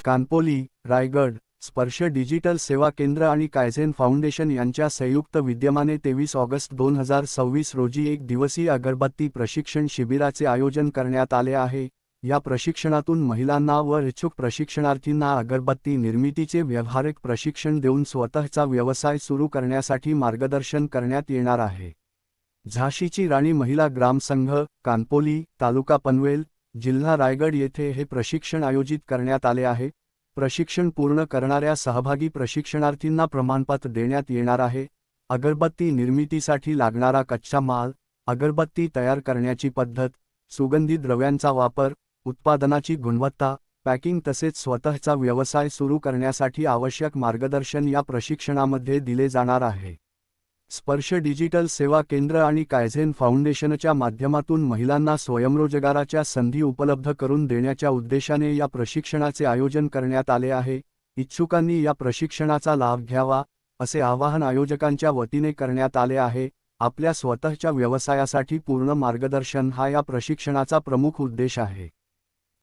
कानपोली, रायगड, स्पर्श डिजिटल सेवा केंद्र आणि कायझेन फाउंडेशन यांच्या संयुक्त विद्यमाने 23 ऑगस्ट 2026 रोजी एक दिवसीय अगरबत्ती प्रशिक्षण शिबिराचे आयोजन करण्यात आले आहे। या प्रशिक्षणातून महिलांना व इच्छुक प्रशिक्षणार्थींना अगरबत्ती निर्मितीचे व्यावहारिक प्रशिक्षण देऊन स्वतःचा व्यवसाय सुरू करण्यासाठी मार्गदर्शन करण्यात येणार आहे। झाशीची राणी महिला ग्रामसंघ, कानपोली, तालुका पनवेल, जिल्हा रायगड येथे हे प्रशिक्षण आयोजित करण्यात आले आहे। प्रशिक्षण पूर्ण करणाऱ्या सहभागी प्रशिक्षणार्थींना प्रमाणपत्र देण्यात येणार आहे। अगरबत्ती निर्मितीसाठी लागणारा कच्चा माल, अगरबत्ती तयार करण्याची पद्धत, सुगंधी द्रव्यांचा वापर, उत्पादनाची गुणवत्ता, पॅकिंग तसेच स्वतःचा व्यवसाय सुरू करण्यासाठी आवश्यक मार्गदर्शन या प्रशिक्षणामध्ये दिले जाणार आहे। स्पर्श डिजिटल सेवा केंद्र आणि कायझेन फाउंडेशनच्या माध्यमातून महिलांना स्वयंरोजगाराच्या संधी उपलब्ध करून देण्याच्या उद्देशाने या प्रशिक्षणाचे आयोजन करण्यात आले आहे। इच्छुकांनी या प्रशिक्षणाचा लाभ घ्यावा असे आवाहन आयोजकांच्या वतीने करण्यात आले आहे। आपल्या स्वतःच्या व्यवसायासाठी पूर्ण मार्गदर्शन हा या प्रशिक्षणाचा प्रमुख उद्देश आहे।